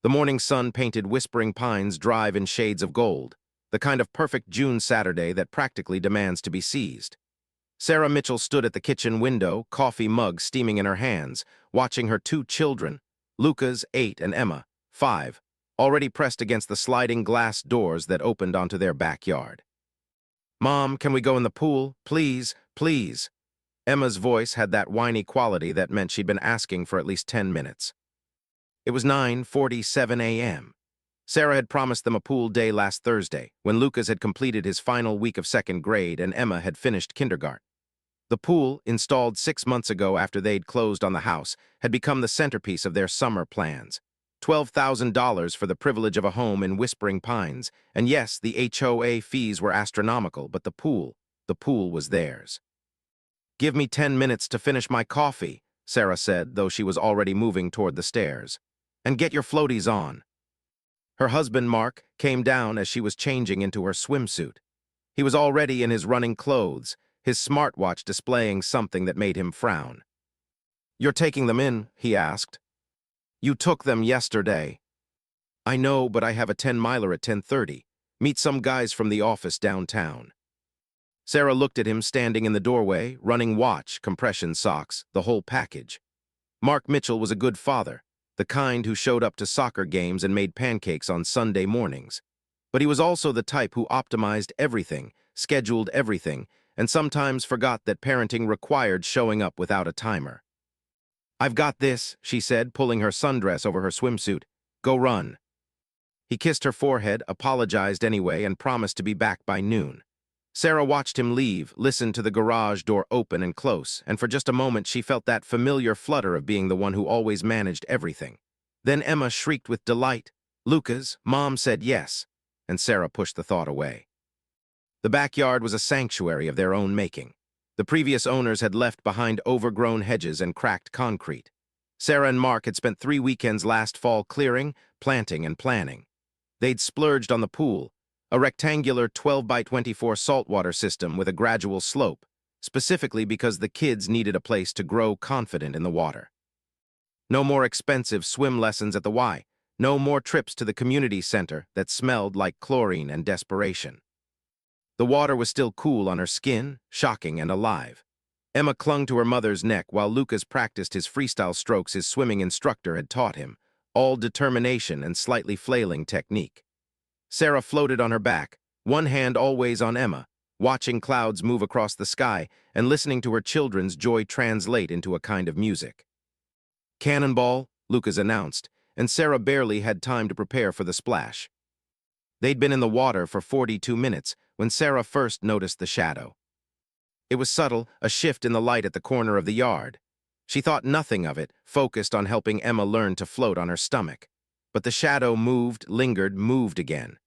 The morning sun painted Whispering Pines Drive in shades of gold, the kind of perfect June Saturday that practically demands to be seized. Sarah Mitchell stood at the kitchen window, coffee mug steaming in her hands, watching her two children, Lucas, 8, and Emma, 5, already pressed against the sliding glass doors that opened onto their backyard. "Mom, can we go in the pool? Please, please." Emma's voice had that whiny quality that meant she'd been asking for at least 10 minutes. It was 9:47 a.m. Sarah had promised them a pool day last Thursday, when Lucas had completed his final week of second grade and Emma had finished kindergarten. The pool, installed 6 months ago after they'd closed on the house, had become the centerpiece of their summer plans. $12,000 for the privilege of a home in Whispering Pines, and yes, the HOA fees were astronomical, but the pool was theirs. "Give me 10 minutes to finish my coffee," Sarah said, though she was already moving toward the stairs. "And get your floaties on." Her husband, Mark, came down as she was changing into her swimsuit. He was already in his running clothes, his smartwatch displaying something that made him frown. "You're taking them in?" he asked. "You took them yesterday." "I know, but I have a 10-miler at 10:30. Meet some guys from the office downtown." Sarah looked at him standing in the doorway, running watch, compression socks, the whole package. Mark Mitchell was a good father, the kind who showed up to soccer games and made pancakes on Sunday mornings. But he was also the type who optimized everything, scheduled everything, and sometimes forgot that parenting required showing up without a timer. "I've got this," she said, pulling her sundress over her swimsuit. "Go run." He kissed her forehead, apologized anyway, and promised to be back by noon. Sarah watched him leave, listened to the garage door open and close, and for just a moment she felt that familiar flutter of being the one who always managed everything. Then Emma shrieked with delight. "Lucas, Mom said yes," and Sarah pushed the thought away. The backyard was a sanctuary of their own making. The previous owners had left behind overgrown hedges and cracked concrete. Sarah and Mark had spent 3 weekends last fall clearing, planting, and planning. They'd splurged on the pool, a rectangular 12-by-24 saltwater system with a gradual slope, specifically because the kids needed a place to grow confident in the water. No more expensive swim lessons at the Y, no more trips to the community center that smelled like chlorine and desperation. The water was still cool on her skin, shocking and alive. Emma clung to her mother's neck while Lucas practiced his freestyle strokes his swimming instructor had taught him, all determination and slightly flailing technique. Sarah floated on her back, one hand always on Emma, watching clouds move across the sky and listening to her children's joy translate into a kind of music. "Cannonball," Lucas announced, and Sarah barely had time to prepare for the splash. They'd been in the water for 42 minutes when Sarah first noticed the shadow. It was subtle, a shift in the light at the corner of the yard. She thought nothing of it, focused on helping Emma learn to float on her stomach. But the shadow moved, lingered, moved again.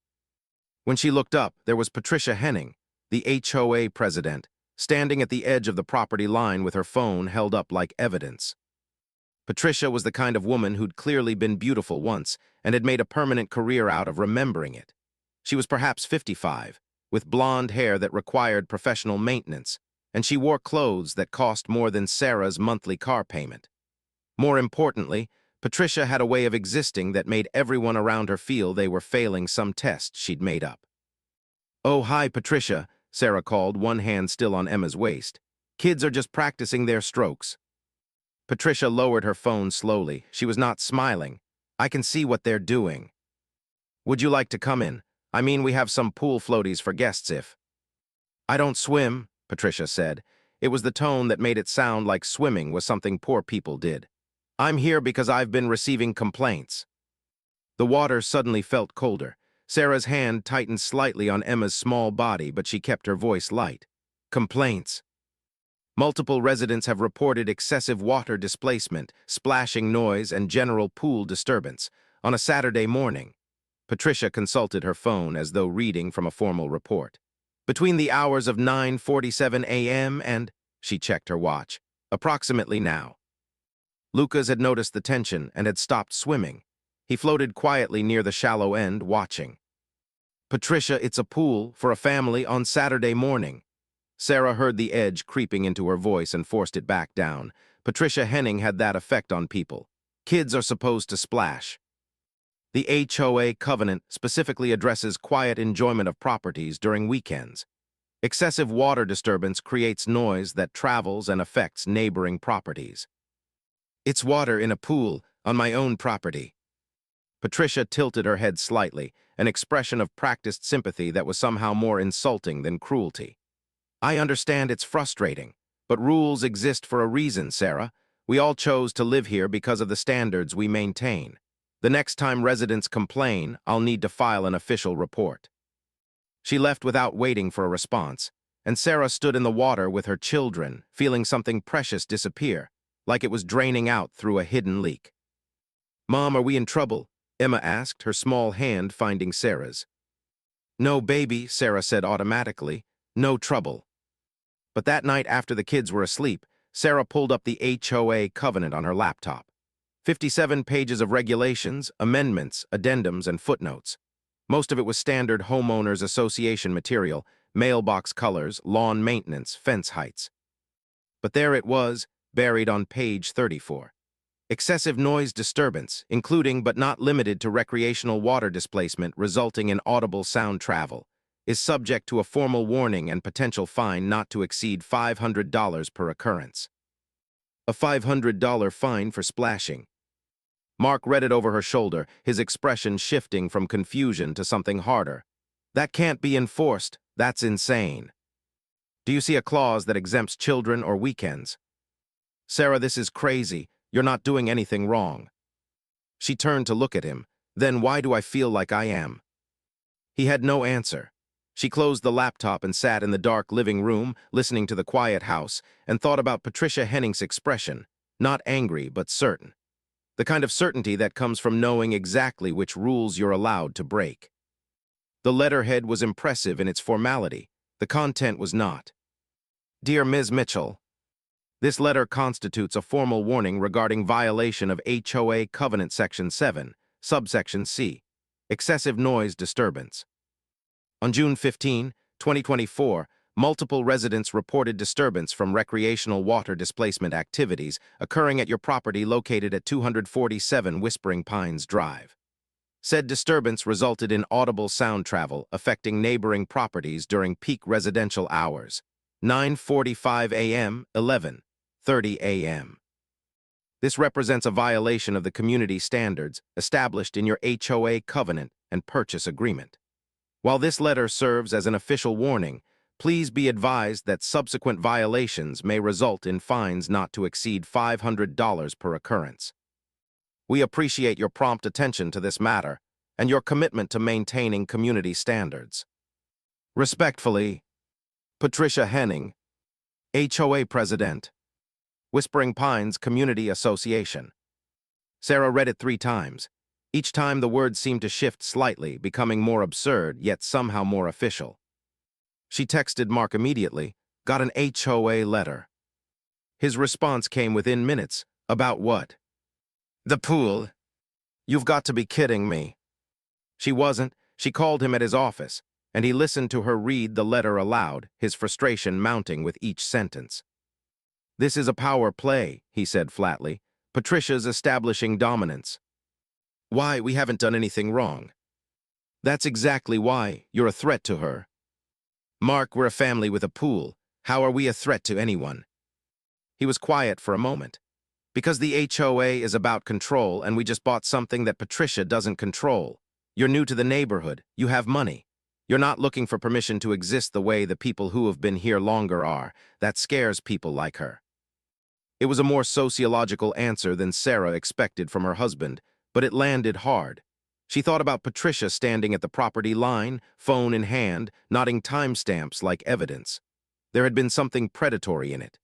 When she looked up, there was Patricia Henning, the HOA president, standing at the edge of the property line with her phone held up like evidence. Patricia was the kind of woman who'd clearly been beautiful once and had made a permanent career out of remembering it. She was perhaps 55, with blonde hair that required professional maintenance, and she wore clothes that cost more than Sarah's monthly car payment. More importantly, Patricia had a way of existing that made everyone around her feel they were failing some test she'd made up. "Oh, hi, Patricia," Sarah called, one hand still on Emma's waist. "Kids are just practicing their strokes." Patricia lowered her phone slowly. She was not smiling. "I can see what they're doing." "Would you like to come in? I mean, we have some pool floaties for guests if—" "I don't swim," Patricia said. It was the tone that made it sound like swimming was something poor people did. "I'm here because I've been receiving complaints." The water suddenly felt colder. Sarah's hand tightened slightly on Emma's small body, but she kept her voice light. "Complaints." "Multiple residents have reported excessive water displacement, splashing noise, and general pool disturbance on a Saturday morning." Patricia consulted her phone as though reading from a formal report. "Between the hours of 9:47 a.m. and—" she checked her watch. "Approximately now." Lucas had noticed the tension and had stopped swimming. He floated quietly near the shallow end, watching. "Patricia, it's a pool for a family on Saturday morning." Sarah heard the edge creeping into her voice and forced it back down. Patricia Henning had that effect on people. "Kids are supposed to splash." The HOA covenant specifically addresses quiet enjoyment of properties during weekends. Excessive water disturbance creates noise that travels and affects neighboring properties. It's water in a pool on my own property. Patricia tilted her head slightly, an expression of practiced sympathy that was somehow more insulting than cruelty. I understand it's frustrating, but rules exist for a reason, Sarah. We all chose to live here because of the standards we maintain. The next time residents complain, I'll need to file an official report. She left without waiting for a response, and Sarah stood in the water with her children, feeling something precious disappear, like it was draining out through a hidden leak. "Mom, are we in trouble?" Emma asked, her small hand finding Sarah's. "No, baby," Sarah said automatically. "No trouble." But that night after the kids were asleep, Sarah pulled up the HOA covenant on her laptop. 57 pages of regulations, amendments, addendums, and footnotes. Most of it was standard homeowners association material, mailbox colors, lawn maintenance, fence heights. But there it was, buried on page 34. Excessive noise disturbance, including but not limited to recreational water displacement resulting in audible sound travel, is subject to a formal warning and potential fine not to exceed $500 per occurrence. A $500 fine for splashing. Mark read it over her shoulder, his expression shifting from confusion to something harder. That can't be enforced. That's insane. Do you see a clause that exempts children or weekends? Sarah, this is crazy. You're not doing anything wrong. She turned to look at him. Then why do I feel like I am? He had no answer. She closed the laptop and sat in the dark living room, listening to the quiet house, and thought about Patricia Henning's expression, not angry but certain. The kind of certainty that comes from knowing exactly which rules you're allowed to break. The letterhead was impressive in its formality. The content was not. Dear Ms. Mitchell, this letter constitutes a formal warning regarding violation of HOA Covenant Section 7, subsection C, excessive noise disturbance. On June 15, 2024, multiple residents reported disturbance from recreational water displacement activities occurring at your property located at 247 Whispering Pines Drive. Said disturbance resulted in audible sound travel affecting neighboring properties during peak residential hours, 9:45 a.m., 11:30 a.m. This represents a violation of the community standards established in your HOA covenant and purchase agreement. While this letter serves as an official warning, please be advised that subsequent violations may result in fines not to exceed $500 per occurrence. We appreciate your prompt attention to this matter and your commitment to maintaining community standards. Respectfully, Patricia Henning, HOA President, Whispering Pines Community Association. Sarah read it 3 times. Each time the words seemed to shift slightly, becoming more absurd, yet somehow more official. She texted Mark immediately, got an HOA letter. His response came within minutes. About what? The pool. You've got to be kidding me. She wasn't. She called him at his office, and he listened to her read the letter aloud, his frustration mounting with each sentence. This is a power play, he said flatly. Patricia's establishing dominance. Why? We haven't done anything wrong. That's exactly why. You're a threat to her. Mark, we're a family with a pool. How are we a threat to anyone? He was quiet for a moment. Because the HOA is about control and we just bought something that Patricia doesn't control. You're new to the neighborhood. You have money. You're not looking for permission to exist the way the people who have been here longer are. That scares people like her. It was a more sociological answer than Sarah expected from her husband, but it landed hard. She thought about Patricia standing at the property line, phone in hand, nodding timestamps like evidence. There had been something predatory in it.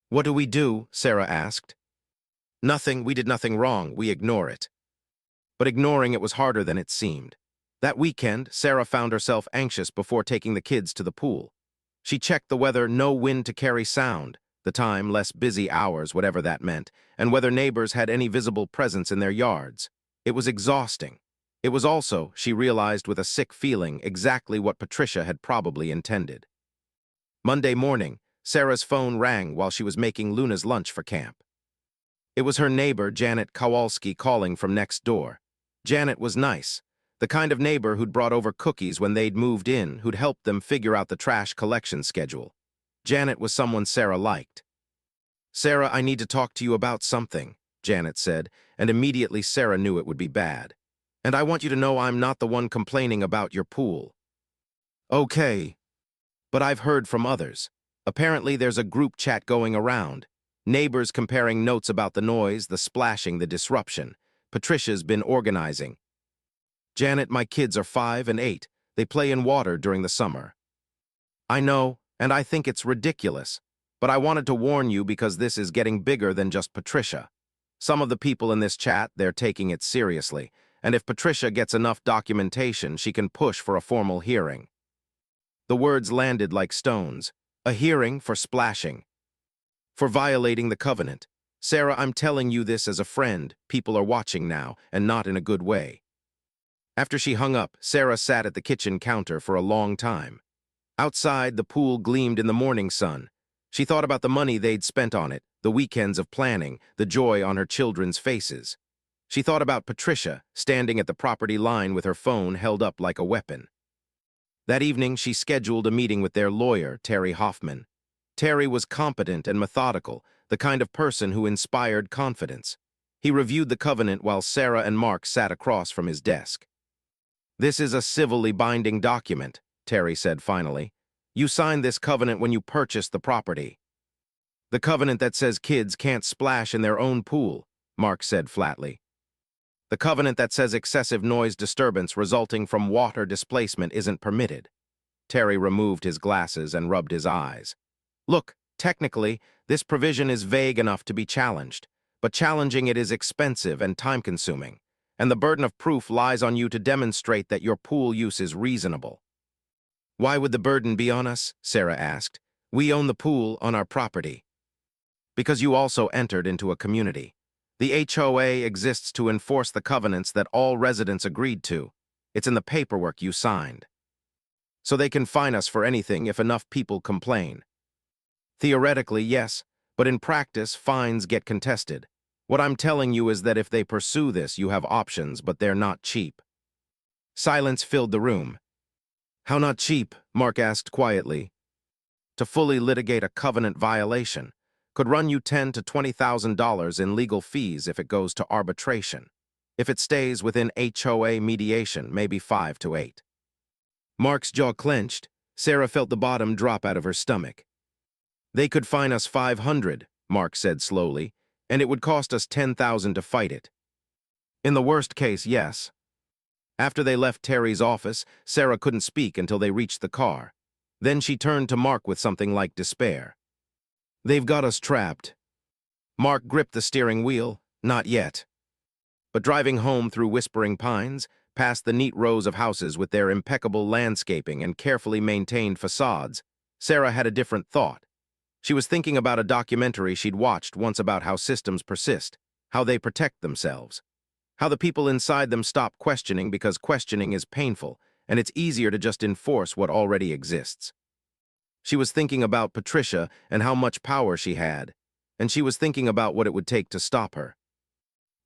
What do we do? Sarah asked. Nothing. We did nothing wrong. We ignore it. But ignoring it was harder than it seemed. That weekend, Sarah found herself anxious before taking the kids to the pool. She checked the weather, no wind to carry sound, the time, less busy hours, whatever that meant, and whether neighbors had any visible presence in their yards. It was exhausting. It was also, she realized with a sick feeling, exactly what Patricia had probably intended. Monday morning, Sarah's phone rang while she was making Luna's lunch for camp. It was her neighbor, Janet Kowalski, calling from next door. Janet was nice, the kind of neighbor who'd brought over cookies when they'd moved in, who'd helped them figure out the trash collection schedule. Janet was someone Sarah liked. "Sarah, I need to talk to you about something," Janet said, and immediately Sarah knew it would be bad. "And I want you to know I'm not the one complaining about your pool." "Okay, but I've heard from others. Apparently there's a group chat going around. Neighbors comparing notes about the noise, the splashing, the disruption. Patricia's been organizing." "Janet, my kids are 5 and 8. They play in water during the summer." "I know, and I think it's ridiculous. But I wanted to warn you because this is getting bigger than just Patricia. Some of the people in this chat, they're taking it seriously, and if Patricia gets enough documentation, she can push for a formal hearing." The words landed like stones. A hearing for splashing. For violating the covenant. "Sarah, I'm telling you this as a friend. People are watching now, and not in a good way." After she hung up, Sarah sat at the kitchen counter for a long time. Outside, the pool gleamed in the morning sun. She thought about the money they'd spent on it, the weekends of planning, the joy on her children's faces. She thought about Patricia, standing at the property line with her phone held up like a weapon. That evening, she scheduled a meeting with their lawyer, Terry Hoffman. Terry was competent and methodical, the kind of person who inspired confidence. He reviewed the covenant while Sarah and Mark sat across from his desk. "This is a civilly binding document," Terry said finally. "You signed this covenant when you purchased the property." "The covenant that says kids can't splash in their own pool," Mark said flatly. "The covenant that says excessive noise disturbance resulting from water displacement isn't permitted." Terry removed his glasses and rubbed his eyes. "Look, technically, this provision is vague enough to be challenged, but challenging it is expensive and time-consuming, and the burden of proof lies on you to demonstrate that your pool use is reasonable." "Why would the burden be on us?" Sarah asked. "We own the pool on our property." "Because you also entered into a community. The HOA exists to enforce the covenants that all residents agreed to. It's in the paperwork you signed. So they can fine us for anything if enough people complain." "Theoretically, yes, but in practice, fines get contested. What I'm telling you is that if they pursue this, you have options, but they're not cheap." Silence filled the room. "How not cheap?" Mark asked quietly. "To fully litigate a covenant violation could run you $10,000 to $20,000 in legal fees if it goes to arbitration. If it stays within HOA mediation, maybe 5 to 8. Mark's jaw clenched. Sarah felt the bottom drop out of her stomach. "They could fine us $500, Mark said slowly, "and it would cost us $10,000 to fight it." "In the worst case, yes." After they left Terry's office, Sarah couldn't speak until they reached the car. Then she turned to Mark with something like despair. "They've got us trapped." Mark gripped the steering wheel. "Not yet." But driving home through Whispering Pines, past the neat rows of houses with their impeccable landscaping and carefully maintained facades, Sarah had a different thought. She was thinking about a documentary she'd watched once about how systems persist, how they protect themselves, how the people inside them stop questioning because questioning is painful, and it's easier to just enforce what already exists. She was thinking about Patricia and how much power she had, and she was thinking about what it would take to stop her.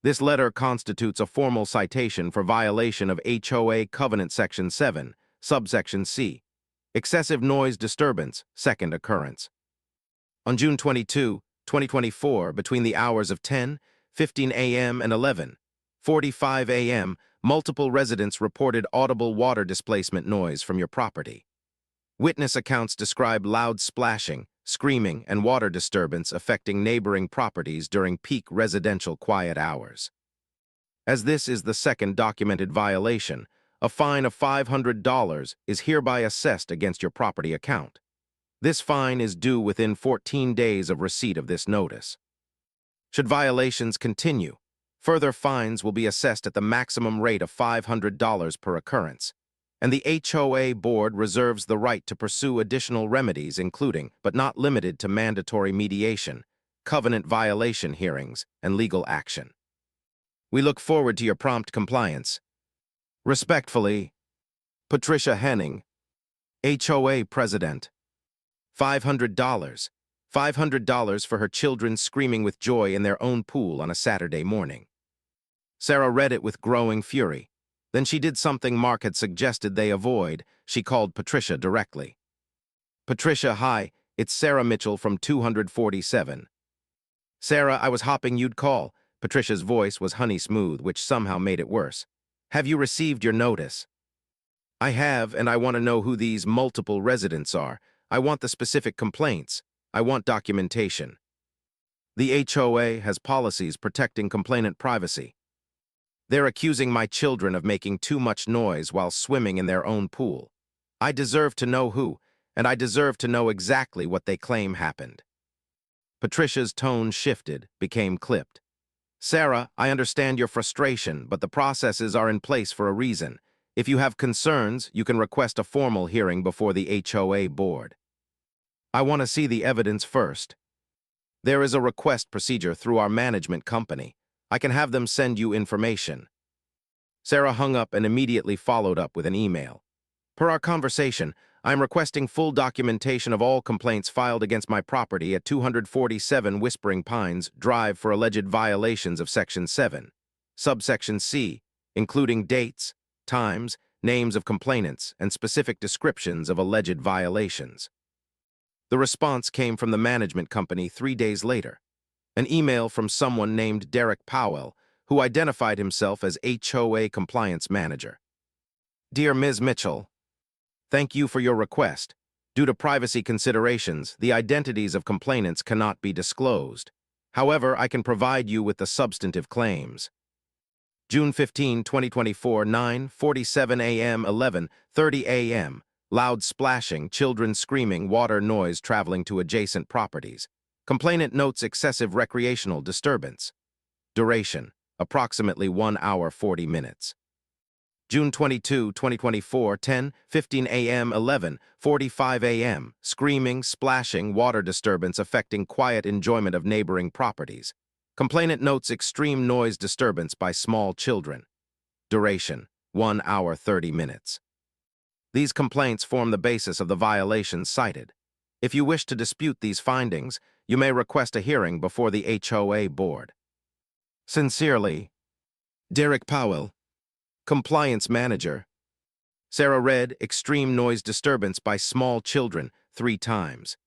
This letter constitutes a formal citation for violation of HOA Covenant Section 7, subsection C, excessive noise disturbance, second occurrence. On June 22, 2024, between the hours of 10:15 a.m. and 11:45 a.m., multiple residents reported audible water displacement noise from your property. Witness accounts describe loud splashing, screaming, and water disturbance affecting neighboring properties during peak residential quiet hours. As this is the second documented violation, a fine of $500 is hereby assessed against your property account. This fine is due within 14 days of receipt of this notice. Should violations continue, further fines will be assessed at the maximum rate of $500 per occurrence, and the HOA board reserves the right to pursue additional remedies including, but not limited to, mandatory mediation, covenant violation hearings, and legal action. We look forward to your prompt compliance. Respectfully, Patricia Henning, HOA President. $500. $500 for her children screaming with joy in their own pool on a Saturday morning. Sarah read it with growing fury. Then she did something Mark had suggested they avoid. She called Patricia directly. "Patricia, hi, it's Sarah Mitchell from 247. "Sarah, I was hoping you'd call." Patricia's voice was honey smooth, which somehow made it worse. "Have you received your notice?" "I have, and I want to know who these multiple residents are. I want the specific complaints. I want documentation. The HOA has policies protecting complainant privacy. They're accusing my children of making too much noise while swimming in their own pool. I deserve to know who, and I deserve to know exactly what they claim happened." Patricia's tone shifted, became clipped. "Sarah, I understand your frustration, but the processes are in place for a reason. If you have concerns, you can request a formal hearing before the HOA board. I want to see the evidence first. There is a request procedure through our management company. I can have them send you information." Sarah hung up and immediately followed up with an email. "Per our conversation, I am requesting full documentation of all complaints filed against my property at 247 Whispering Pines Drive for alleged violations of Section 7, subsection C, including dates, times, names of complainants, and specific descriptions of alleged violations." The response came from the management company 3 days later. An email from someone named Derek Powell, who identified himself as HOA Compliance Manager. "Dear Ms. Mitchell, thank you for your request. Due to privacy considerations, the identities of complainants cannot be disclosed. However, I can provide you with the substantive claims. June 15, 2024, 9:47 a.m., 11:30 a.m. Loud splashing, children screaming, water noise traveling to adjacent properties. Complainant notes excessive recreational disturbance. Duration, approximately 1 hour 40 minutes. June 22, 2024, 10:15 a.m., 11:45 a.m. Screaming, splashing, water disturbance affecting quiet enjoyment of neighboring properties. Complainant notes extreme noise disturbance by small children. Duration, 1 hour 30 minutes. These complaints form the basis of the violations cited. If you wish to dispute these findings, you may request a hearing before the HOA board. Sincerely, Derek Powell, Compliance Manager. Sarah read extreme noise disturbance by small children 3 times.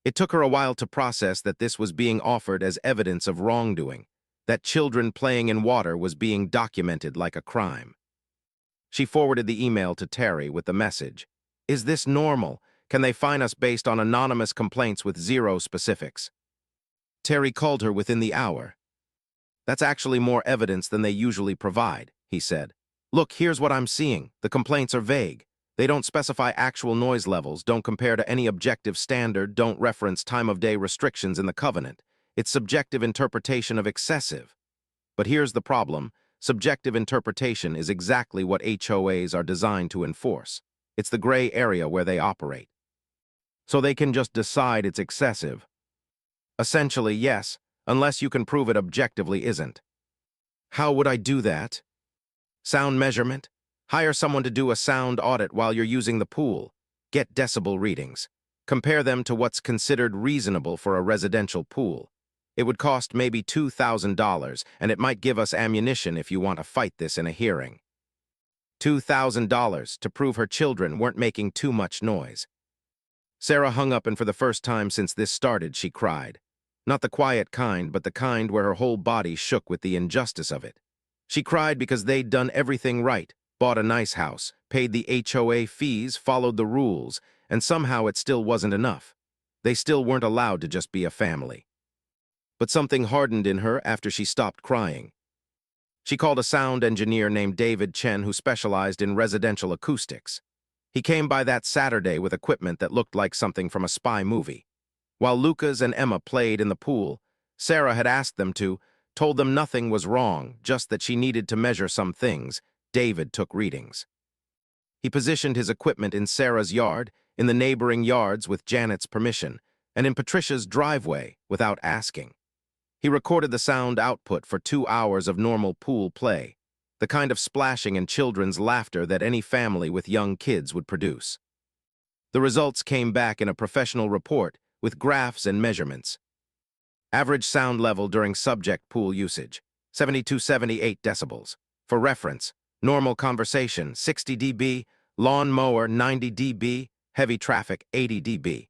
It took her a while to process that this was being offered as evidence of wrongdoing, that children playing in water was being documented like a crime. She forwarded the email to Terry with the message, "Is this normal? Can they fine us based on anonymous complaints with 0 specifics?" Terry called her within the hour. "That's actually more evidence than they usually provide," he said. "Look, here's what I'm seeing. The complaints are vague. They don't specify actual noise levels, don't compare to any objective standard, don't reference time of day restrictions in the covenant. It's subjective interpretation of excessive. But here's the problem. Subjective interpretation is exactly what HOAs are designed to enforce. It's the gray area where they operate. So they can just decide it's excessive. Essentially, yes, unless you can prove it objectively isn't." "How would I do that?" "Sound measurement. Hire someone to do a sound audit while you're using the pool. Get decibel readings. Compare them to what's considered reasonable for a residential pool. It would cost maybe $2,000, and it might give us ammunition if you want to fight this in a hearing." $2,000 to prove her children weren't making too much noise. Sarah hung up, and for the first time since this started, she cried. Not the quiet kind, but the kind where her whole body shook with the injustice of it. She cried because they'd done everything right, bought a nice house, paid the HOA fees, followed the rules, and somehow it still wasn't enough. They still weren't allowed to just be a family. But something hardened in her after she stopped crying. She called a sound engineer named David Chen who specialized in residential acoustics. He came by that Saturday with equipment that looked like something from a spy movie. While Lucas and Emma played in the pool, Sarah had asked them to, told them nothing was wrong, just that she needed to measure some things. David took readings. He positioned his equipment in Sarah's yard, in the neighboring yards with Janet's permission, and in Patricia's driveway without asking. He recorded the sound output for 2 hours of normal pool play, the kind of splashing and children's laughter that any family with young kids would produce. The results came back in a professional report with graphs and measurements. Average sound level during subject pool usage, 72-78 decibels. For reference, normal conversation 60 dB, lawn mower 90 dB, heavy traffic 80 dB.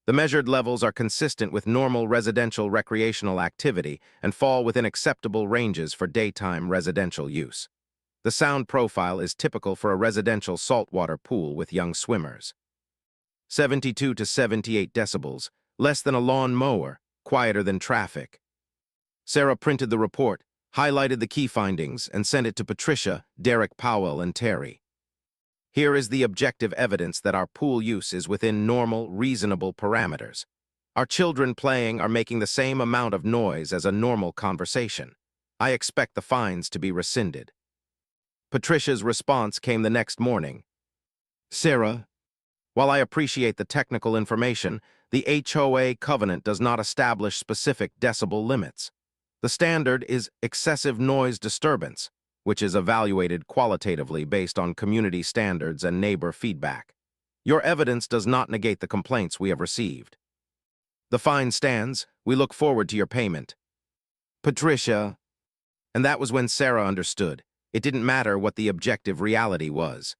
The measured levels are consistent with normal residential recreational activity and fall within acceptable ranges for daytime residential use. The sound profile is typical for a residential saltwater pool with young swimmers. 72 to 78 decibels, less than a lawn mower, quieter than traffic. Sarah printed the report, highlighted the key findings, and sent it to Patricia, Derek Powell, and Terry. Here is the objective evidence that our pool use is within normal, reasonable parameters. Our children playing are making the same amount of noise as a normal conversation. I expect the fines to be rescinded. Patricia's response came the next morning. Sarah, while I appreciate the technical information, the HOA covenant does not establish specific decibel limits. The standard is excessive noise disturbance, which is evaluated qualitatively based on community standards and neighbor feedback. Your evidence does not negate the complaints we have received. The fine stands. We look forward to your payment. Patricia. And that was when Sarah understood. It didn't matter what the objective reality was.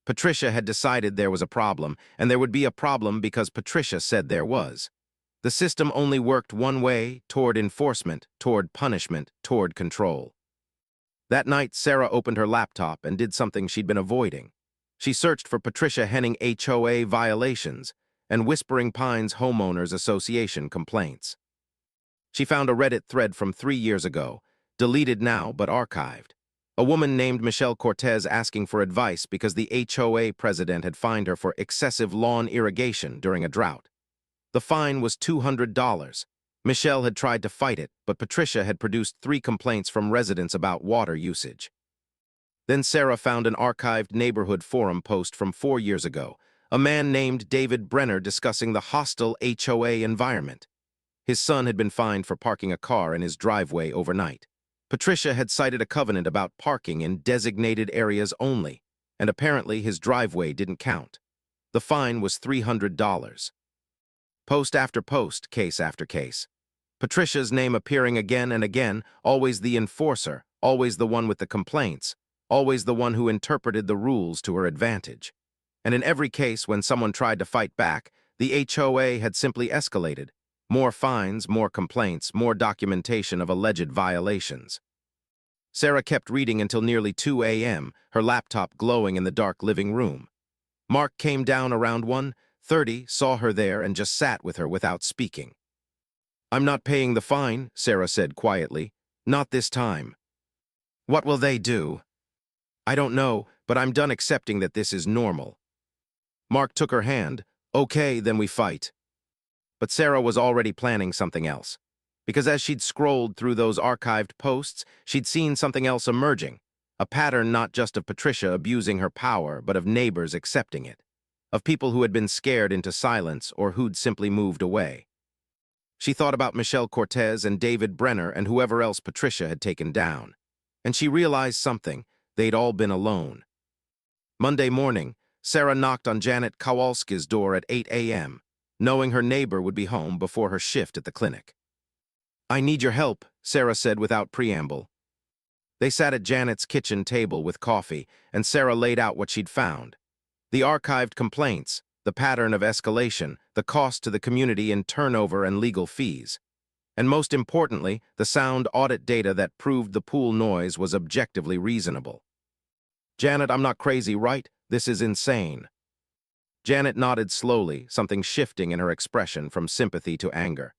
Patricia had decided there was a problem, and there would be a problem because Patricia said there was. The system only worked one way, toward enforcement, toward punishment, toward control. That night, Sarah opened her laptop and did something she'd been avoiding. She searched for Patricia Henning HOA violations and Whispering Pines Homeowners Association complaints. She found a Reddit thread from 3 years ago, deleted now but archived. A woman named Michelle Cortez asking for advice because the HOA president had fined her for excessive lawn irrigation during a drought. The fine was $200. Michelle had tried to fight it, but Patricia had produced 3 complaints from residents about water usage. Then Sarah found an archived neighborhood forum post from 4 years ago, a man named David Brenner discussing the hostile HOA environment. His son had been fined for parking a car in his driveway overnight. Patricia had cited a covenant about parking in designated areas only, and apparently his driveway didn't count. The fine was $300. Post after post, case after case. Patricia's name appearing again and again, always the enforcer, always the one with the complaints, always the one who interpreted the rules to her advantage. And in every case when someone tried to fight back, the HOA had simply escalated. More fines, more complaints, more documentation of alleged violations. Sarah kept reading until nearly 2 a.m., her laptop glowing in the dark living room. Mark came down around 1:30, saw her there, and just sat with her without speaking. I'm not paying the fine, Sarah said quietly. Not this time. What will they do? I don't know, but I'm done accepting that this is normal. Mark took her hand. Okay, then we fight. But Sarah was already planning something else. Because as she'd scrolled through those archived posts, she'd seen something else emerging. A pattern not just of Patricia abusing her power, but of neighbors accepting it. Of people who had been scared into silence or who'd simply moved away. She thought about Michelle Cortez and David Brenner and whoever else Patricia had taken down. And she realized something. They'd all been alone. Monday morning, Sarah knocked on Janet Kowalski's door at 8 a.m., knowing her neighbor would be home before her shift at the clinic. I need your help, Sarah said without preamble. They sat at Janet's kitchen table with coffee, and Sarah laid out what she'd found. The archived complaints, the pattern of escalation, the cost to the community in turnover and legal fees. And most importantly, the sound audit data that proved the pool noise was objectively reasonable. Janet, I'm not crazy, right? This is insane. Janet nodded slowly, something shifting in her expression from sympathy to anger.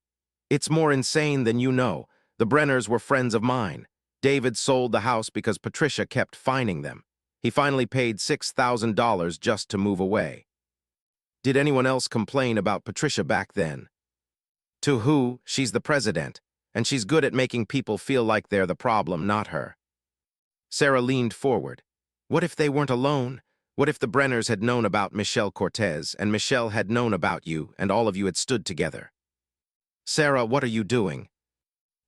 It's more insane than you know. The Brenners were friends of mine. David sold the house because Patricia kept fining them. He finally paid $6,000 just to move away. Did anyone else complain about Patricia back then? To who? She's the president, and she's good at making people feel like they're the problem, not her. Sarah leaned forward. What if they weren't alone? What if the Brenners had known about Michelle Cortez, and Michelle had known about you, and all of you had stood together? Sarah, what are you doing?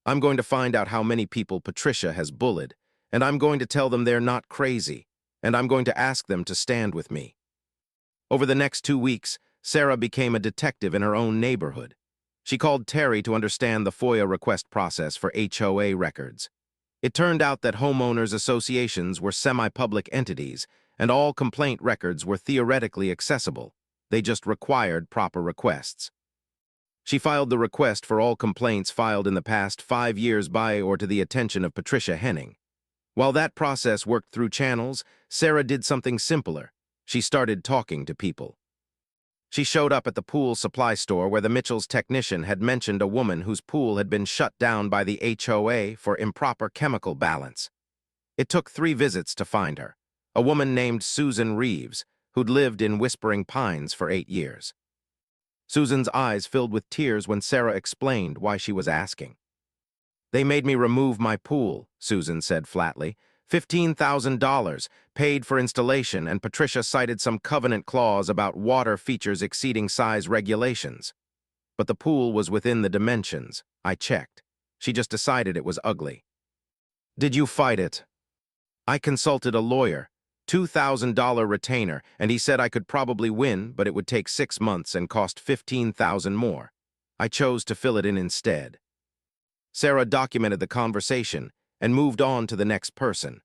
I'm going to find out how many people Patricia has bullied, and I'm going to tell them they're not crazy, and I'm going to ask them to stand with me. Over the next 2 weeks, Sarah became a detective in her own neighborhood. She called Terry to understand the FOIA request process for HOA records. It turned out that homeowners associations were semi-public entities, and all complaint records were theoretically accessible. They just required proper requests. She filed the request for all complaints filed in the past 5 years by or to the attention of Patricia Henning. While that process worked through channels, Sarah did something simpler. She started talking to people. She showed up at the pool supply store where the Mitchell's technician had mentioned a woman whose pool had been shut down by the HOA for improper chemical balance. It took 3 visits to find her, a woman named Susan Reeves, who'd lived in Whispering Pines for 8 years. Susan's eyes filled with tears when Sarah explained why she was asking. "They made me remove my pool," Susan said flatly. $15,000, paid for installation, and Patricia cited some covenant clause about water features exceeding size regulations. But the pool was within the dimensions. I checked. She just decided it was ugly. "Did you fight it?" "I consulted a lawyer, $2,000 retainer, and he said I could probably win, but it would take 6 months and cost $15,000 more. I chose to fill it in instead." Sarah documented the conversation and moved on to the next person.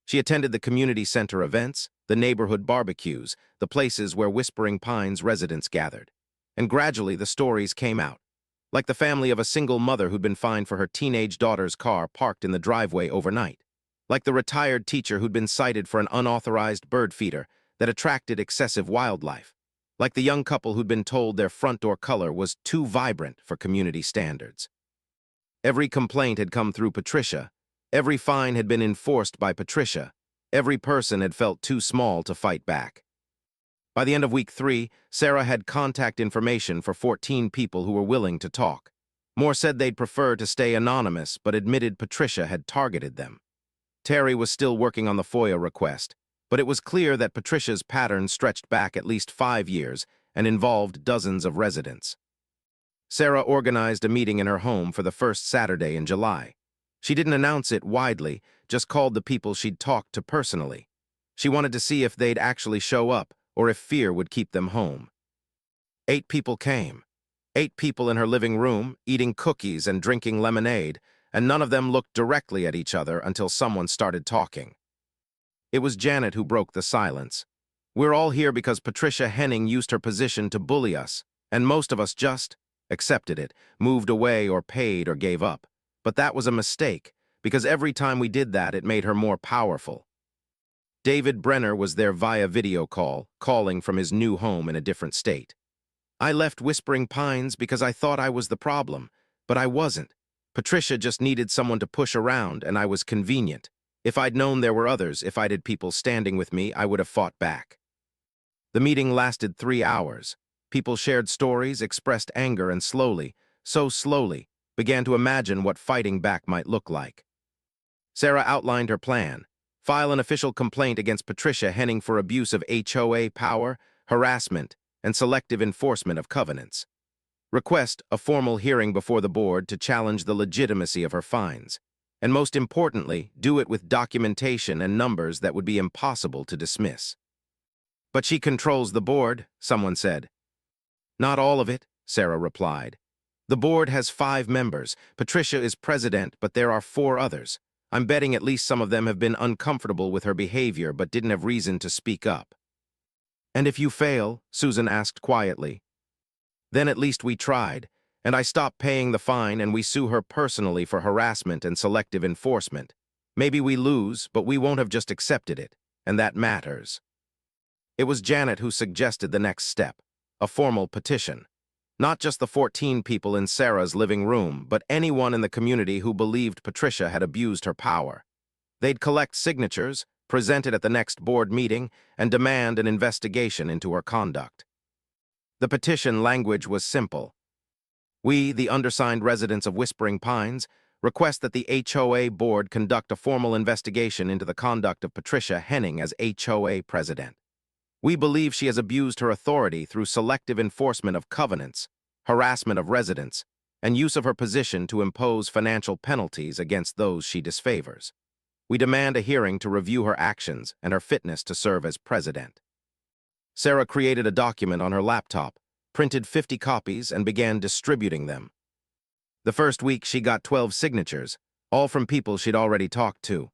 She attended the community center events, the neighborhood barbecues, the places where Whispering Pines residents gathered. And gradually the stories came out, like the family of a single mother who'd been fined for her teenage daughter's car parked in the driveway overnight, like the retired teacher who'd been cited for an unauthorized bird feeder that attracted excessive wildlife, like the young couple who'd been told their front door color was too vibrant for community standards. Every complaint had come through Patricia. Every fine had been enforced by Patricia. Every person had felt too small to fight back. By the end of week 3, Sarah had contact information for 14 people who were willing to talk. More said they'd prefer to stay anonymous, but admitted Patricia had targeted them. Terry was still working on the FOIA request, but it was clear that Patricia's pattern stretched back at least 5 years and involved dozens of residents. Sarah organized a meeting in her home for the first Saturday in July. She didn't announce it widely, just called the people she'd talked to personally. She wanted to see if they'd actually show up or if fear would keep them home. 8 people came. 8 people in her living room, eating cookies and drinking lemonade, and none of them looked directly at each other until someone started talking. It was Janet who broke the silence. "We're all here because Patricia Henning used her position to bully us, and most of us just accepted it, moved away or paid or gave up. But that was a mistake, because every time we did that, it made her more powerful." David Brenner was there via video call, calling from his new home in a different state. "I left Whispering Pines because I thought I was the problem, but I wasn't. Patricia just needed someone to push around, and I was convenient. If I'd known there were others, if I'd had people standing with me, I would have fought back." The meeting lasted 3 hours. People shared stories, expressed anger, and slowly, so slowly, began to imagine what fighting back might look like. Sarah outlined her plan: file an official complaint against Patricia Henning for abuse of HOA power, harassment, and selective enforcement of covenants. Request a formal hearing before the board to challenge the legitimacy of her fines. And most importantly, do it with documentation and numbers that would be impossible to dismiss. "But she controls the board," someone said. "Not all of it," Sarah replied. "The board has 5 members. Patricia is president, but there are 4 others. I'm betting at least some of them have been uncomfortable with her behavior but didn't have reason to speak up." "And if you fail," Susan asked quietly. "Then at least we tried, and I stop paying the fine and we sue her personally for harassment and selective enforcement. Maybe we lose, but we won't have just accepted it, and that matters." It was Janet who suggested the next step: a formal petition. Not just the 14 people in Sarah's living room, but anyone in the community who believed Patricia had abused her power. They'd collect signatures, present it at the next board meeting, and demand an investigation into her conduct. The petition language was simple. "We, the undersigned residents of Whispering Pines, request that the HOA board conduct a formal investigation into the conduct of Patricia Henning as HOA president. We believe she has abused her authority through selective enforcement of covenants, harassment of residents, and use of her position to impose financial penalties against those she disfavors. We demand a hearing to review her actions and her fitness to serve as president." Sarah created a document on her laptop, printed 50 copies, and began distributing them. The first week she got 12 signatures, all from people she'd already talked to.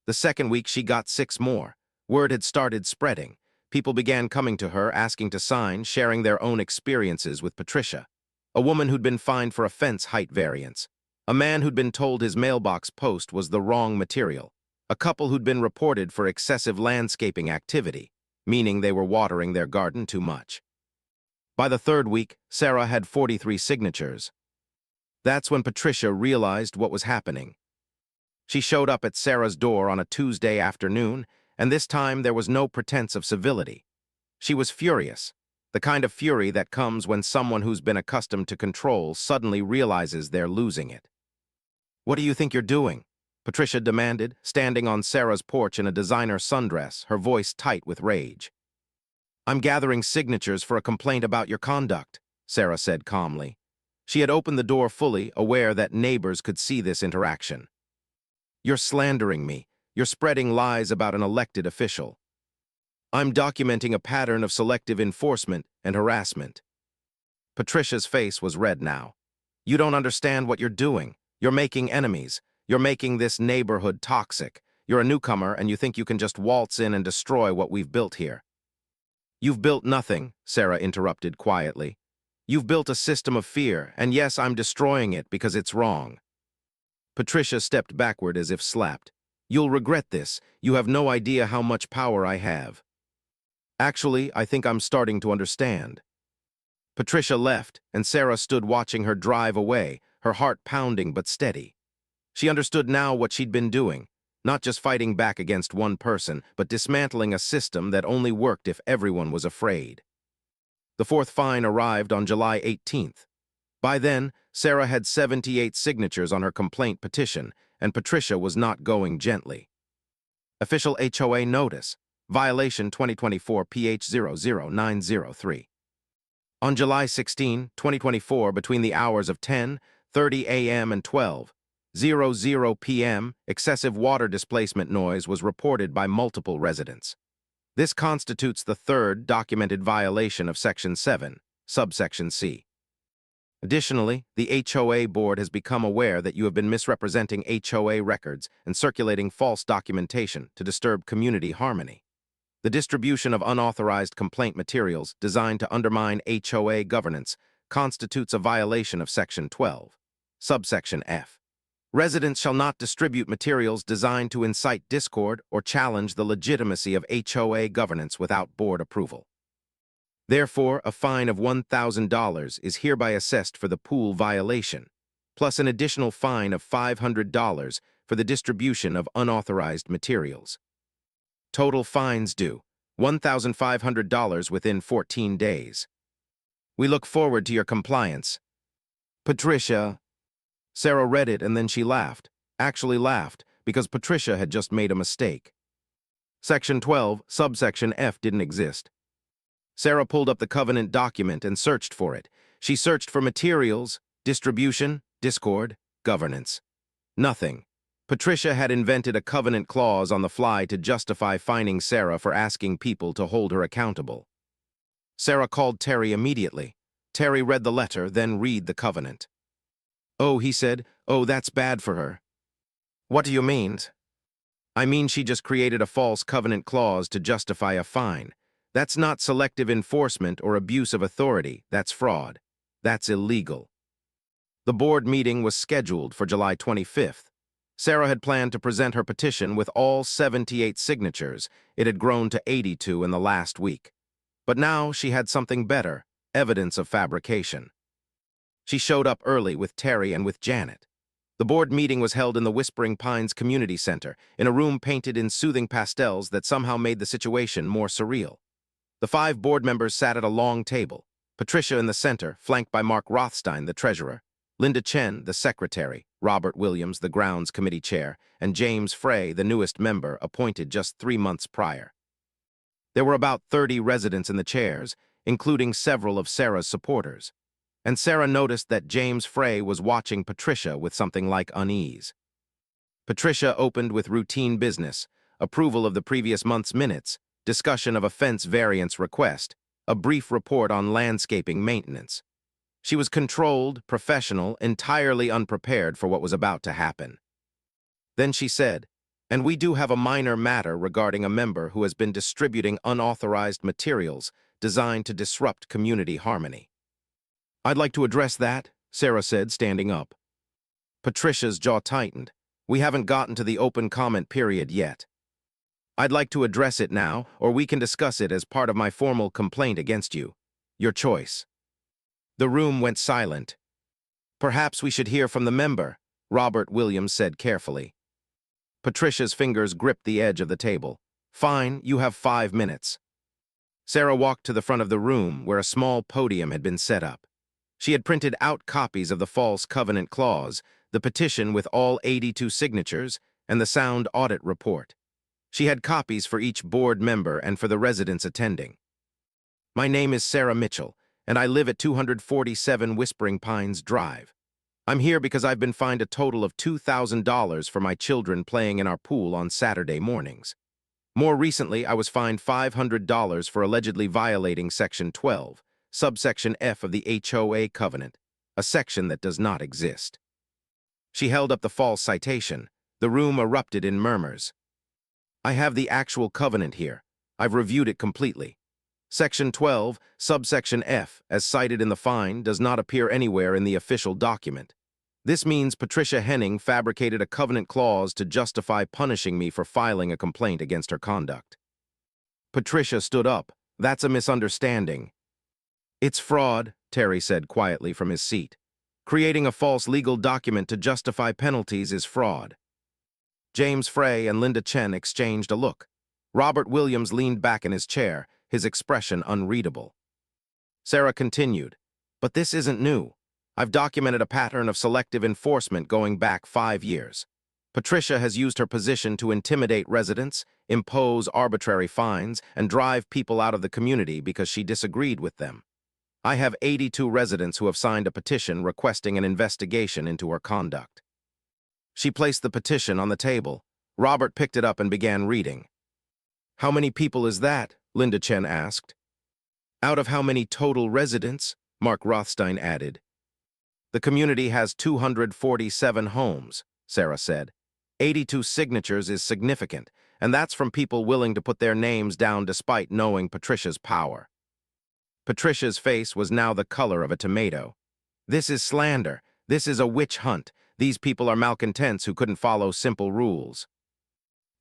The second week, she got 6 more. Word had started spreading. People began coming to her, asking to sign, sharing their own experiences with Patricia. A woman who'd been fined for a fence height variance. A man who'd been told his mailbox post was the wrong material. A couple who'd been reported for excessive landscaping activity, meaning they were watering their garden too much. By the third week, Sarah had 43 signatures. That's when Patricia realized what was happening. She showed up at Sarah's door on a Tuesday afternoon, and this time there was no pretense of civility. She was furious, the kind of fury that comes when someone who's been accustomed to control suddenly realizes they're losing it. "What do you think you're doing?" Patricia demanded, standing on Sarah's porch in a designer sundress, her voice tight with rage. "I'm gathering signatures for a complaint about your conduct," Sarah said calmly. She had opened the door fully, aware that neighbors could see this interaction. "You're slandering me. You're spreading lies about an elected official. I'm documenting a pattern of selective enforcement and harassment." Patricia's face was red now. "You don't understand what you're doing. You're making enemies. You're making this neighborhood toxic. You're a newcomer and you think you can just waltz in and destroy what we've built here." "You've built nothing," Sarah interrupted quietly. "You've built a system of fear, and yes, I'm destroying it because it's wrong." Patricia stepped backward as if slapped. "You'll regret this. You have no idea how much power I have." "Actually, I think I'm starting to understand." Patricia left, and Sarah stood watching her drive away, her heart pounding but steady. She understood now what she'd been doing, not just fighting back against one person, but dismantling a system that only worked if everyone was afraid. The fourth fine arrived on July 18th. By then, Sarah had 78 signatures on her complaint petition, and Patricia was not going gently. Official HOA notice, violation 2024 PH00903. On July 16, 2024, between the hours of 10:30 a.m. and 12:00 p.m., excessive water displacement noise was reported by multiple residents. This constitutes the third documented violation of Section 7, subsection C. Additionally, the HOA board has become aware that you have been misrepresenting HOA records and circulating false documentation to disturb community harmony. The distribution of unauthorized complaint materials designed to undermine HOA governance constitutes a violation of Section 12, subsection F. Residents shall not distribute materials designed to incite discord or challenge the legitimacy of HOA governance without board approval. Therefore, a fine of $1,000 is hereby assessed for the pool violation, plus an additional fine of $500 for the distribution of unauthorized materials. Total fines due, $1,500 within 14 days. We look forward to your compliance. Patricia. Sarah read it and then she laughed, actually laughed, because Patricia had just made a mistake. Section 12, subsection F didn't exist. Sarah pulled up the covenant document and searched for it. She searched for materials, distribution, discord, governance. Nothing. Patricia had invented a covenant clause on the fly to justify fining Sarah for asking people to hold her accountable. Sarah called Terry immediately. Terry read the letter, then read the covenant. "Oh," he said, "oh, that's bad for her." "What do you mean?" "I mean she just created a false covenant clause to justify a fine. That's not selective enforcement or abuse of authority, that's fraud. That's illegal." The board meeting was scheduled for July 25th. Sarah had planned to present her petition with all 78 signatures. It had grown to 82 in the last week. But now she had something better, evidence of fabrication. She showed up early with Terry and with Janet. The board meeting was held in the Whispering Pines Community Center, in a room painted in soothing pastels that somehow made the situation more surreal. The 5 board members sat at a long table, Patricia in the center, flanked by Mark Rothstein, the treasurer, Linda Chen, the secretary, Robert Williams, the grounds committee chair, and James Frey, the newest member, appointed just 3 months prior. There were about 30 residents in the chairs, including several of Sarah's supporters, and Sarah noticed that James Frey was watching Patricia with something like unease. Patricia opened with routine business, approval of the previous month's minutes, discussion of a fence variance request, a brief report on landscaping maintenance. She was controlled, professional, entirely unprepared for what was about to happen. Then she said, "And we do have a minor matter regarding a member who has been distributing unauthorized materials designed to disrupt community harmony." "I'd like to address that," Sarah said, standing up. Patricia's jaw tightened. "We haven't gotten to the open comment period yet. I'd like to address it now, or we can discuss it as part of my formal complaint against you. Your choice." The room went silent. "Perhaps we should hear from the member," Robert Williams said carefully. Patricia's fingers gripped the edge of the table. "Fine, you have 5 minutes." Sarah walked to the front of the room where a small podium had been set up. She had printed out copies of the false covenant clause, the petition with all 82 signatures, and the sound audit report. She had copies for each board member and for the residents attending. "My name is Sarah Mitchell, and I live at 247 Whispering Pines Drive. I'm here because I've been fined a total of $2,000 for my children playing in our pool on Saturday mornings. More recently, I was fined $500 for allegedly violating Section 12, subsection F of the HOA covenant, a section that does not exist." She held up the false citation. The room erupted in murmurs. "I have the actual covenant here. I've reviewed it completely. Section 12, subsection F, as cited in the fine, does not appear anywhere in the official document. This means Patricia Henning fabricated a covenant clause to justify punishing me for filing a complaint against her conduct." Patricia stood up. "That's a misunderstanding." "It's fraud," Terry said quietly from his seat. "Creating a false legal document to justify penalties is fraud." James Frey and Linda Chen exchanged a look. Robert Williams leaned back in his chair, his expression unreadable. Sarah continued, "But this isn't new. I've documented a pattern of selective enforcement going back 5 years. Patricia has used her position to intimidate residents, impose arbitrary fines, and drive people out of the community because she disagreed with them. I have 82 residents who have signed a petition requesting an investigation into her conduct." She placed the petition on the table. Robert picked it up and began reading. "How many people is that?" Linda Chen asked. "Out of how many total residents?" Mark Rothstein added. "The community has 247 homes," Sarah said. 82 signatures is significant, and that's from people willing to put their names down despite knowing Patricia's power." Patricia's face was now the color of a tomato. "This is slander. This is a witch hunt. These people are malcontents who couldn't follow simple rules."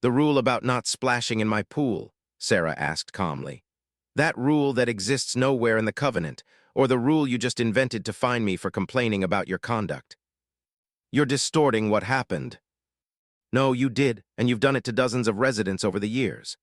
"The rule about not splashing in my pool?" Sarah asked calmly. "That rule that exists nowhere in the covenant, or the rule you just invented to fine me for complaining about your conduct?" "You're distorting what happened." "No, you did, and you've done it to dozens of residents over the years."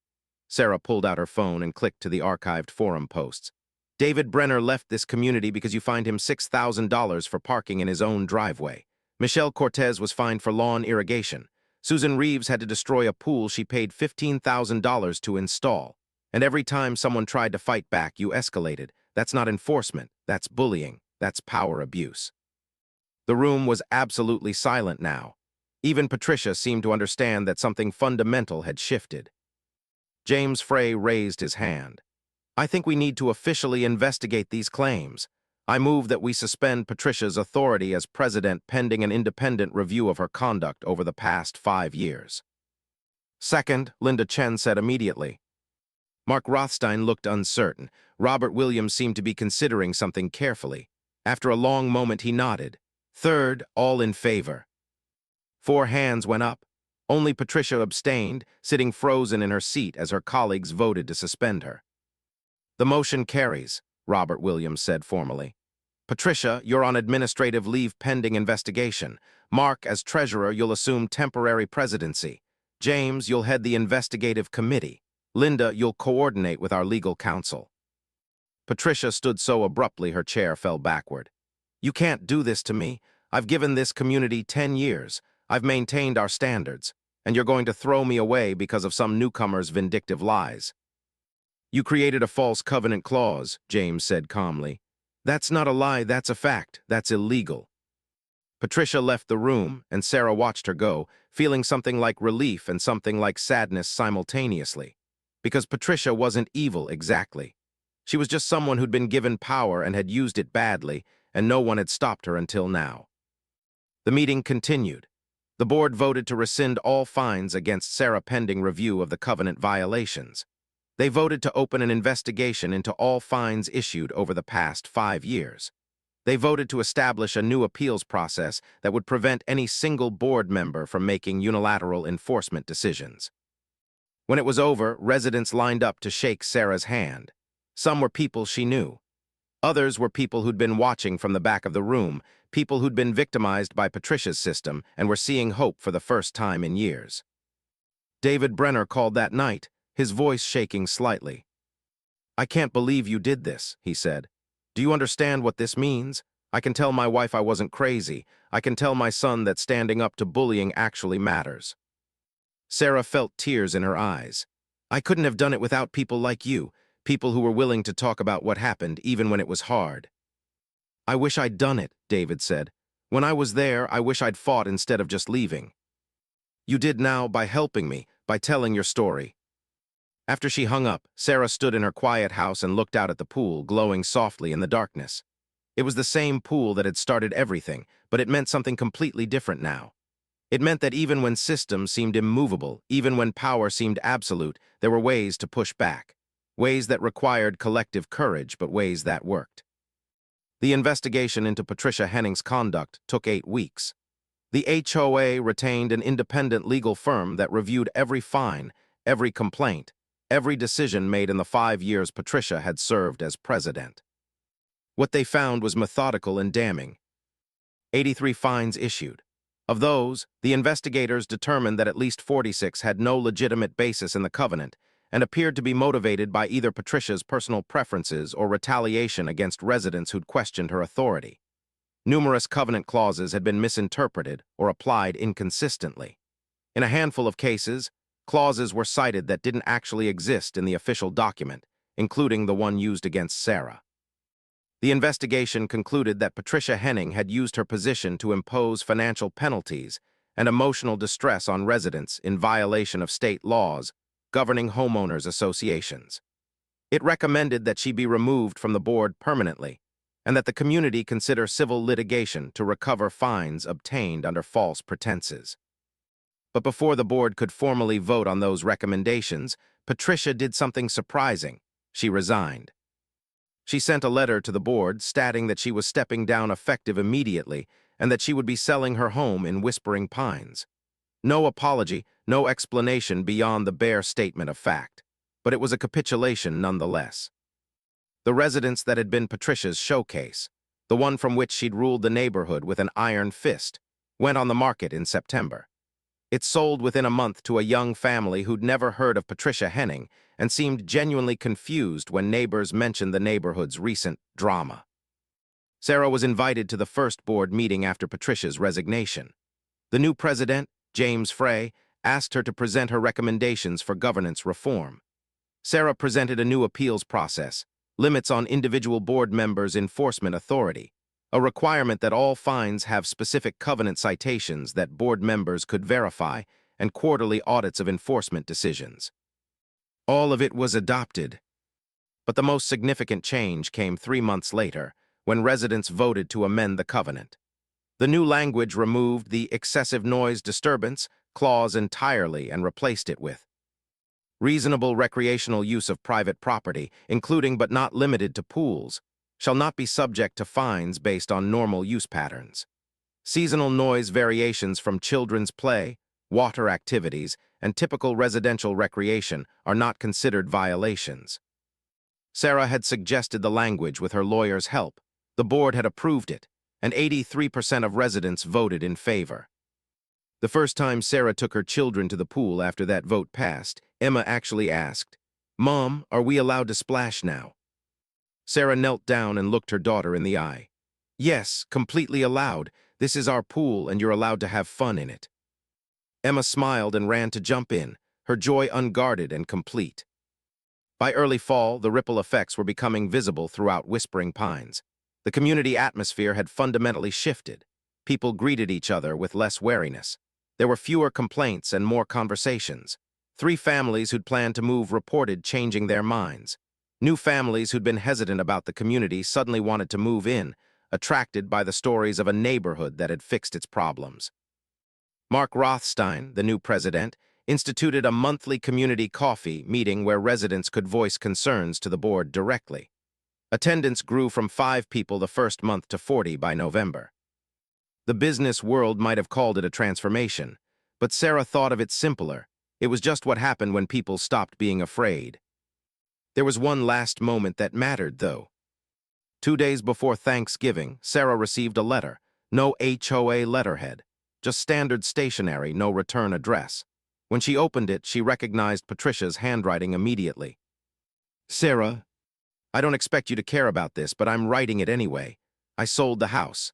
Sarah pulled out her phone and clicked to the archived forum posts. "David Brenner left this community because you fined him $6,000 for parking in his own driveway. Michelle Cortez was fined for lawn irrigation. Susan Reeves had to destroy a pool she paid $15,000 to install. And every time someone tried to fight back, you escalated. That's not enforcement. That's bullying. That's power abuse." The room was absolutely silent now. Even Patricia seemed to understand that something fundamental had shifted. James Frey raised his hand. "I think we need to officially investigate these claims. I move that we suspend Patricia's authority as president pending an independent review of her conduct over the past 5 years." "Second," Linda Chen said immediately. Mark Rothstein looked uncertain. Robert Williams seemed to be considering something carefully. After a long moment, he nodded. "Third, all in favor." 4 hands went up. Only Patricia abstained, sitting frozen in her seat as her colleagues voted to suspend her. "The motion carries," Robert Williams said formally. "Patricia, you're on administrative leave pending investigation. Mark, as treasurer, you'll assume temporary presidency. James, you'll head the investigative committee. Linda, you'll coordinate with our legal counsel." Patricia stood so abruptly her chair fell backward. "You can't do this to me. I've given this community 10 years. I've maintained our standards. And you're going to throw me away because of some newcomer's vindictive lies." "You created a false covenant clause," James said calmly. "That's not a lie, that's a fact. That's illegal." Patricia left the room, and Sarah watched her go, feeling something like relief and something like sadness simultaneously. Because Patricia wasn't evil exactly. She was just someone who'd been given power and had used it badly, and no one had stopped her until now. The meeting continued. The board voted to rescind all fines against Sarah pending review of the covenant violations. They voted to open an investigation into all fines issued over the past 5 years. They voted to establish a new appeals process that would prevent any single board member from making unilateral enforcement decisions. When it was over, residents lined up to shake Sarah's hand. Some were people she knew. Others were people who'd been watching from the back of the room, people who'd been victimized by Patricia's system and were seeing hope for the first time in years. David Brenner called that night, his voice shaking slightly. "I can't believe you did this," he said. "Do you understand what this means? I can tell my wife I wasn't crazy. I can tell my son that standing up to bullying actually matters." Sarah felt tears in her eyes. "I couldn't have done it without people like you, people who were willing to talk about what happened even when it was hard." "I wish I'd done it," David said. "When I was there, I wish I'd fought instead of just leaving." "You did now by helping me, by telling your story." After she hung up, Sarah stood in her quiet house and looked out at the pool, glowing softly in the darkness. It was the same pool that had started everything, but it meant something completely different now. It meant that even when systems seemed immovable, even when power seemed absolute, there were ways to push back. Ways that required collective courage, but ways that worked. The investigation into Patricia Henning's conduct took 8 weeks. The HOA retained an independent legal firm that reviewed every fine, every complaint, every decision made in the 5 years Patricia had served as president. What they found was methodical and damning. 83 fines issued. Of those, the investigators determined that at least 46 had no legitimate basis in the covenant and appeared to be motivated by either Patricia's personal preferences or retaliation against residents who'd questioned her authority. Numerous covenant clauses had been misinterpreted or applied inconsistently. In a handful of cases, clauses were cited that didn't actually exist in the official document, including the one used against Sarah. The investigation concluded that Patricia Henning had used her position to impose financial penalties and emotional distress on residents in violation of state laws governing homeowners associations. It recommended that she be removed from the board permanently and that the community consider civil litigation to recover fines obtained under false pretenses. But before the board could formally vote on those recommendations, Patricia did something surprising. She resigned. She sent a letter to the board stating that she was stepping down effective immediately and that she would be selling her home in Whispering Pines. No apology, no explanation beyond the bare statement of fact, but it was a capitulation nonetheless. The residence that had been Patricia's showcase, the one from which she'd ruled the neighborhood with an iron fist, went on the market in September. It sold within a month to a young family who'd never heard of Patricia Henning and seemed genuinely confused when neighbors mentioned the neighborhood's recent drama. Sarah was invited to the first board meeting after Patricia's resignation. The new president, James Frey, asked her to present her recommendations for governance reform. Sarah presented a new appeals process, limits on individual board members' enforcement authority, a requirement that all fines have specific covenant citations that board members could verify, and quarterly audits of enforcement decisions. All of it was adopted. But the most significant change came 3 months later, when residents voted to amend the covenant. The new language removed the excessive noise disturbance clause entirely and replaced it with reasonable recreational use of private property, including but not limited to pools, shall not be subject to fines based on normal use patterns. Seasonal noise variations from children's play, water activities, and typical residential recreation are not considered violations. Sarah had suggested the language with her lawyer's help. The board had approved it, and 83% of residents voted in favor. The first time Sarah took her children to the pool after that vote passed, Emma actually asked, "Mom, are we allowed to splash now?" Sarah knelt down and looked her daughter in the eye. "Yes, completely allowed. This is our pool and you're allowed to have fun in it." Emma smiled and ran to jump in, her joy unguarded and complete. By early fall, the ripple effects were becoming visible throughout Whispering Pines. The community atmosphere had fundamentally shifted. People greeted each other with less wariness. There were fewer complaints and more conversations. 3 families who'd planned to move reported changing their minds. New families who'd been hesitant about the community suddenly wanted to move in, attracted by the stories of a neighborhood that had fixed its problems. Mark Rothstein, the new president, instituted a monthly community coffee meeting where residents could voice concerns to the board directly. Attendance grew from 5 people the first month to 40 by November. The business world might have called it a transformation, but Sarah thought of it simpler. It was just what happened when people stopped being afraid. There was one last moment that mattered, though. 2 days before Thanksgiving, Sarah received a letter. No HOA letterhead, just standard stationery, no return address. When she opened it, she recognized Patricia's handwriting immediately. "Sarah, I don't expect you to care about this, but I'm writing it anyway. I sold the house.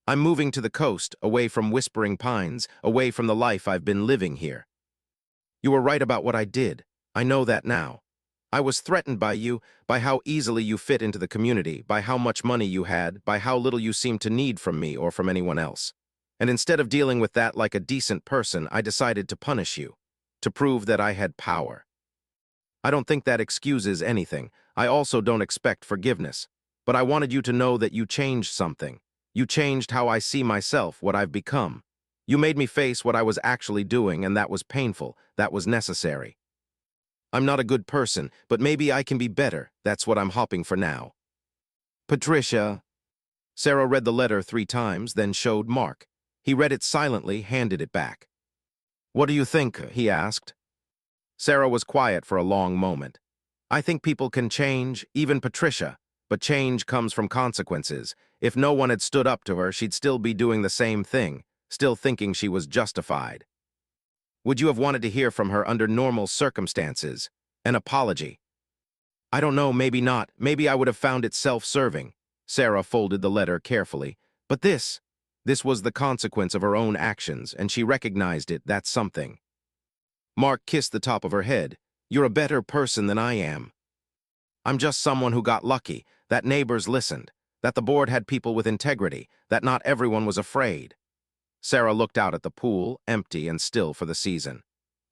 I'm moving to the coast, away from Whispering Pines, away from the life I've been living here. You were right about what I did. I know that now. I was threatened by you, by how easily you fit into the community, by how much money you had, by how little you seemed to need from me or from anyone else. And instead of dealing with that like a decent person, I decided to punish you, to prove that I had power. I don't think that excuses anything. I also don't expect forgiveness. But I wanted you to know that you changed something. You changed how I see myself, what I've become. You made me face what I was actually doing, and that was painful. That was necessary. I'm not a good person, but maybe I can be better. That's what I'm hoping for now. Patricia." Sarah read the letter 3 times, then showed Mark. He read it silently, handed it back. "What do you think?" he asked. Sarah was quiet for a long moment. "I think people can change, even Patricia, but change comes from consequences. If no one had stood up to her, she'd still be doing the same thing, still thinking she was justified." "Would you have wanted to hear from her under normal circumstances? An apology?" "I don't know, maybe not. Maybe I would have found it self-serving." Sarah folded the letter carefully. "But this was the consequence of her own actions, and she recognized it. That's something." Mark kissed the top of her head. "You're a better person than I am. I'm just someone who got lucky, that neighbors listened, that the board had people with integrity, that not everyone was afraid." Sarah looked out at the pool, empty and still for the season.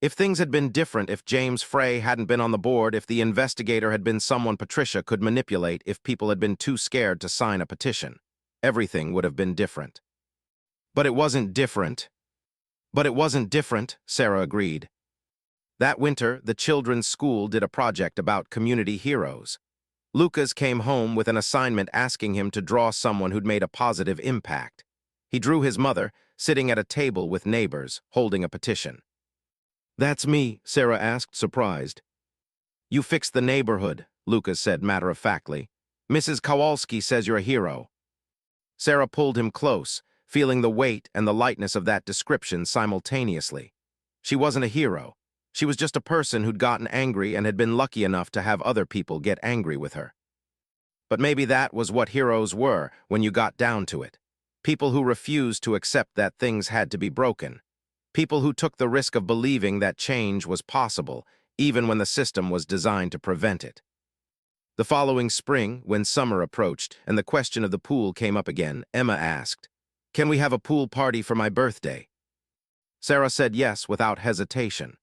If things had been different, if James Frey hadn't been on the board, if the investigator had been someone Patricia could manipulate, if people had been too scared to sign a petition, everything would have been different. But it wasn't different. Sarah agreed. That winter, the children's school did a project about community heroes. Lucas came home with an assignment asking him to draw someone who'd made a positive impact. He drew his mother, sitting at a table with neighbors, holding a petition. "That's me," Sarah asked, surprised. "You fixed the neighborhood," Lucas said matter-of-factly. "Mrs. Kowalski says you're a hero." Sarah pulled him close, feeling the weight and the lightness of that description simultaneously. She wasn't a hero. She was just a person who'd gotten angry and had been lucky enough to have other people get angry with her. But maybe that was what heroes were when you got down to it. People who refused to accept that things had to be broken. People who took the risk of believing that change was possible, even when the system was designed to prevent it. The following spring, when summer approached and the question of the pool came up again, Emma asked, "Can we have a pool party for my birthday?" Sarah said yes without hesitation.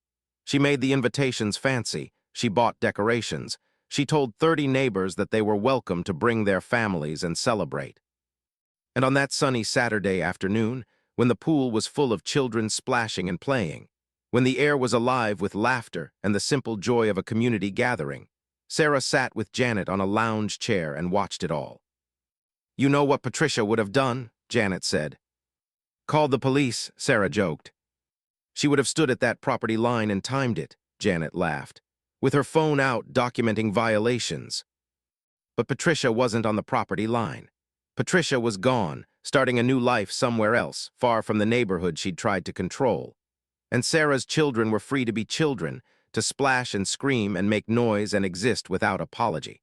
She made the invitations fancy. She bought decorations. She told 30 neighbors that they were welcome to bring their families and celebrate. And on that sunny Saturday afternoon, when the pool was full of children splashing and playing, when the air was alive with laughter and the simple joy of a community gathering, Sarah sat with Janet on a lounge chair and watched it all. "You know what Patricia would have done?" Janet said. "Called the police," Sarah joked. "She would have stood at that property line and timed it," Janet laughed, "with her phone out documenting violations." But Patricia wasn't on the property line. Patricia was gone, starting a new life somewhere else, far from the neighborhood she'd tried to control. And Sarah's children were free to be children, to splash and scream and make noise and exist without apology.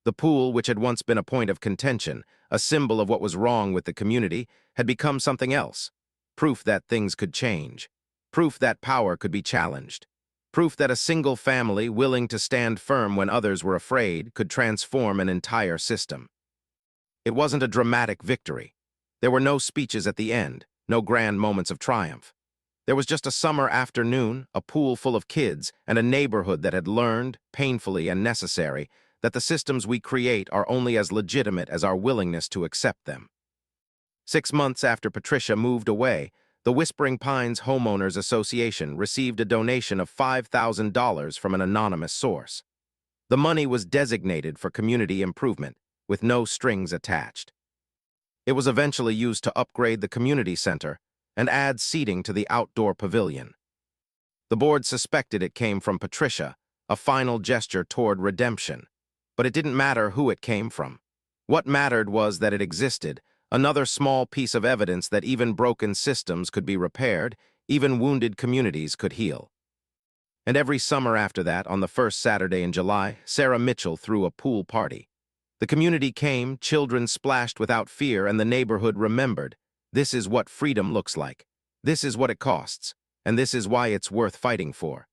The pool, which had once been a point of contention, a symbol of what was wrong with the community, had become something else. Proof that things could change. Proof that power could be challenged. Proof that a single family willing to stand firm when others were afraid could transform an entire system. It wasn't a dramatic victory. There were no speeches at the end, no grand moments of triumph. There was just a summer afternoon, a pool full of kids, and a neighborhood that had learned, painfully and necessary, that the systems we create are only as legitimate as our willingness to accept them. 6 months after Patricia moved away, The Whispering Pines Homeowners Association received a donation of $5,000 from an anonymous source. The money was designated for community improvement, with no strings attached. It was eventually used to upgrade the community center and add seating to the outdoor pavilion. The board suspected it came from Patricia, a final gesture toward redemption. But it didn't matter who it came from. What mattered was that it existed, another small piece of evidence that even broken systems could be repaired, even wounded communities could heal. And every summer after that, on the first Saturday in July, Sarah Mitchell threw a pool party. The community came, children splashed without fear, and the neighborhood remembered. This is what freedom looks like. This is what it costs. And this is why it's worth fighting for.